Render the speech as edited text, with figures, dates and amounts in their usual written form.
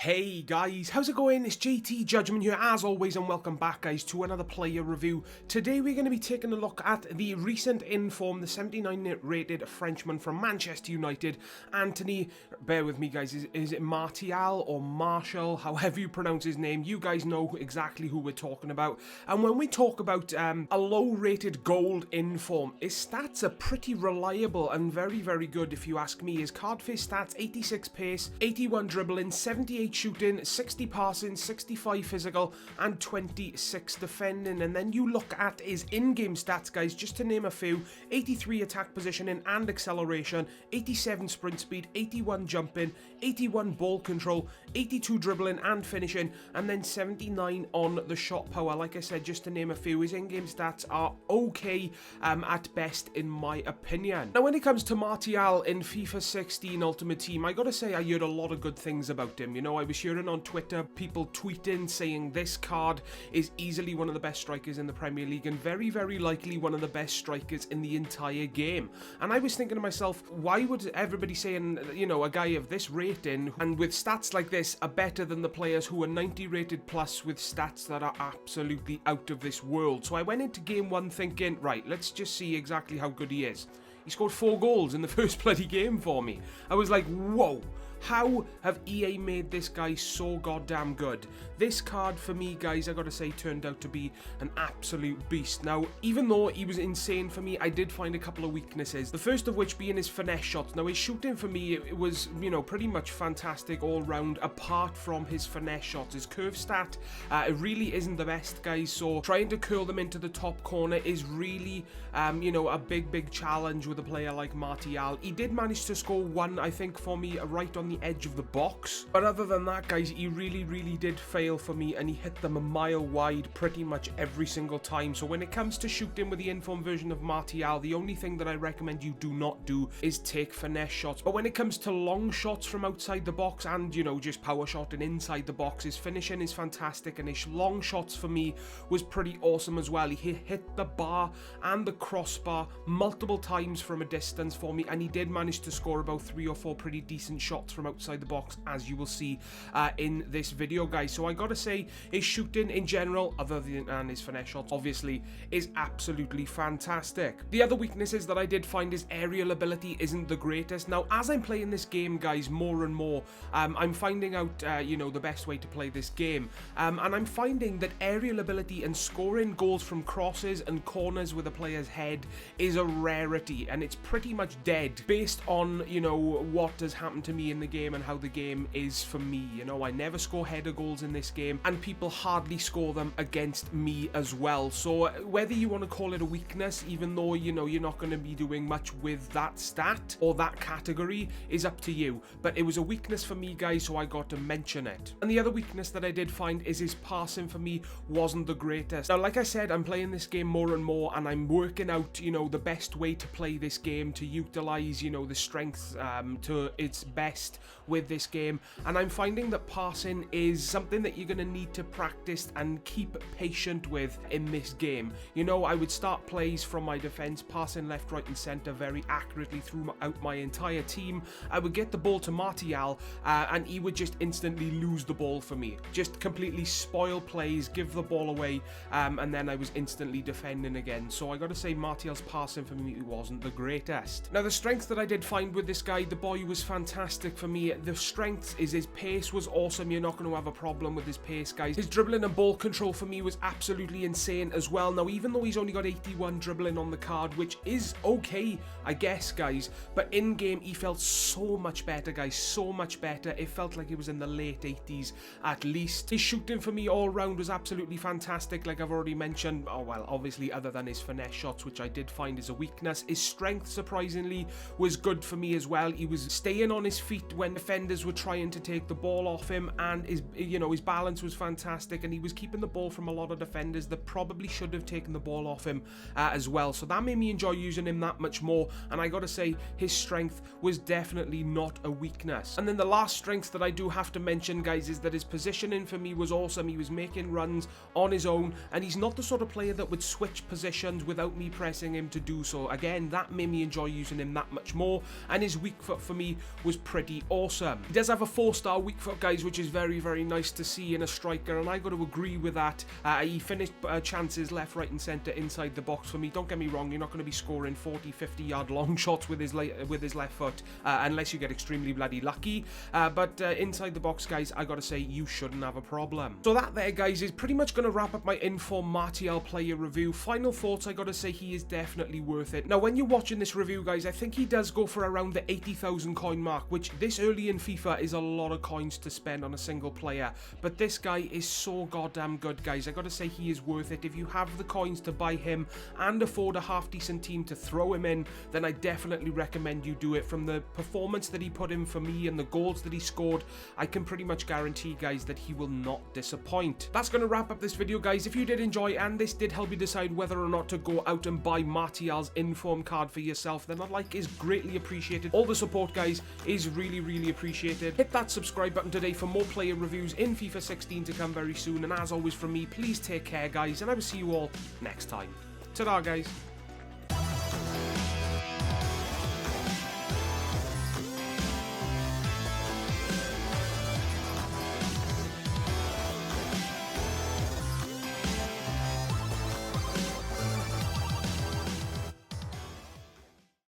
Hey guys, how's it going? It's JTJudgment here as always, and welcome back guys to another player review. Today we're going to be taking a look at the recent inform, the 79 rated Frenchman from Manchester United, Anthony, bear with me guys, is it Martial or Marshall, however you pronounce his name, you guys know exactly who we're talking about. And when we talk about a low rated gold inform, his stats are pretty reliable and very good if you ask me. His card face stats: 86 pace, 81 dribbling, 78 shooting, 60 passing, 65 physical, and 26 defending. And then you look at his in-game stats, guys, just to name a few: 83 attack positioning and acceleration, 87 sprint speed, 81 jumping, 81 ball control, 82 dribbling and finishing, and then 79 on the shot power. Like I said, just to name a few, his in-game stats are okay at best in my opinion. Now when it comes to Martial in FIFA 16 Ultimate Team, I gotta say I heard a lot of good things about him. You know, I was hearing on Twitter people tweeting saying this card is easily one of the best strikers in the Premier League and very likely one of the best strikers in the entire game. And I was thinking to myself, why would everybody saying, you know, a guy of this rating and with stats like this are better than the players who are 90 rated plus with stats that are absolutely out of this world? So I went into game one thinking, right, let's just see exactly how good he is. He scored 4 goals in the first bloody game for me. I was like, whoa, how have EA made this guy so goddamn good? This card for me, guys, I gotta say, turned out to be an absolute beast. Now, even though he was insane for me, I did find a couple of weaknesses. The first of which being his finesse shots. Now, his shooting for me, it was, you know, pretty much fantastic all round, apart from his finesse shots. His curve stat, it really isn't the best, guys, so trying to curl them into the top corner is really, you know, a big challenge with a player like Martial. He did manage to score one, I think, for me, right on the edge of the box, but other than that, guys, he really did fail for me, and he hit them a mile wide pretty much every single time. So when it comes to shooting with the inform version of Martial, the only thing that I recommend you do not do is take finesse shots. But when it comes to long shots from outside the box and, you know, just power shotting inside the box, his finishing is fantastic, and his long shots for me was pretty awesome as well. He hit the bar and the crossbar multiple times from a distance for me, and he did manage to score about 3 or 4 pretty decent shots from outside the box, as you will see in this video, guys. So I gotta say, his shooting in general, other than his finesse shots obviously, is absolutely fantastic. The other weaknesses that I did find is aerial ability isn't the greatest. Now as I'm playing this game, guys, more and more, I'm finding out you know, the best way to play this game, and I'm finding that aerial ability and scoring goals from crosses and corners with a player's head is a rarity, and it's pretty much dead based on, you know, what has happened to me in the game and how the game is for me. You know, I never score header goals in this game, and people hardly score them against me as well. So whether you want to call it a weakness, even though, you know, you're not going to be doing much with that stat or that category, is up to you. But it was a weakness for me, guys, so I got to mention it. And the other weakness that I did find is his passing for me wasn't the greatest. Now, like I said, I'm playing this game more and more, and I'm working out, you know, the best way to play this game, to utilize, you know, the strength to its best with this game, and I'm finding that passing is something that you're going to need to practice and keep patient with in this game. You know, I would start plays from my defense, passing left, right and center very accurately throughout my entire team. I would get the ball to Martial, and he would just instantly lose the ball for me, just completely spoil plays, give the ball away, and then I was instantly defending again. So I gotta say, Martial's passing for me wasn't the greatest. Now the strength that I did find with this guy, the boy was fantastic for me. The strength is his pace was awesome. You're not going to have a problem with his pace, guys. His dribbling and ball control for me was absolutely insane as well. Now, even though he's only got 81 dribbling on the card, which is okay, I guess, guys, but in game he felt so much better, guys, so much better. It felt like it was in the late 80s at least. His shooting for me all round was absolutely fantastic, like I've already mentioned. Oh well, obviously other than his finesse shots, which I did find is a weakness. His strength, surprisingly, was good for me as well. He was staying on his feet when defenders were trying to take the ball off him, and his, you know, his balance was fantastic, and he was keeping the ball from a lot of defenders that probably should have taken the ball off him as well. So that made me enjoy using him that much more, and I gotta say, his strength was definitely not a weakness. And then the last strength that I do have to mention, guys, is that his positioning for me was awesome. He was making runs on his own, and he's not the sort of player that would switch positions without me pressing him to do so. Again, that made me enjoy using him that much more, and his weak foot for me was pretty absolutely awesome. He does have a 4-star weak foot, guys, which is very, very nice to see in a striker, and I got to agree with that. He finished chances left, right, and centre inside the box for me. Don't get me wrong, you're not going to be scoring 40, 50-yard long shots with his left foot unless you get extremely bloody lucky. But inside the box, guys, I got to say you shouldn't have a problem. So that there, guys, is pretty much going to wrap up my Inform Martial player review. Final thoughts, I got to say he is definitely worth it. Now, when you're watching this review, guys, I think he does go for around the 80,000 coin mark, which this early in FIFA is a lot of coins to spend on a single player. But this guy is so goddamn good, guys. I got to say he is worth it. If you have the coins to buy him and afford a half-decent team to throw him in, then I definitely recommend you do it. From the performance that he put in for me and the goals that he scored, I can pretty much guarantee, guys, that he will not disappoint. That's going to wrap up this video, guys. If you did enjoy and this did help you decide whether or not to go out and buy Martial's Inform card for yourself, then a like is greatly appreciated. All the support, guys, is really, really appreciated. Hit that subscribe button today for more player reviews in FIFA 16 to come very soon. And as always from me, please take care, guys, and I will see you all next time. Ta-da, guys.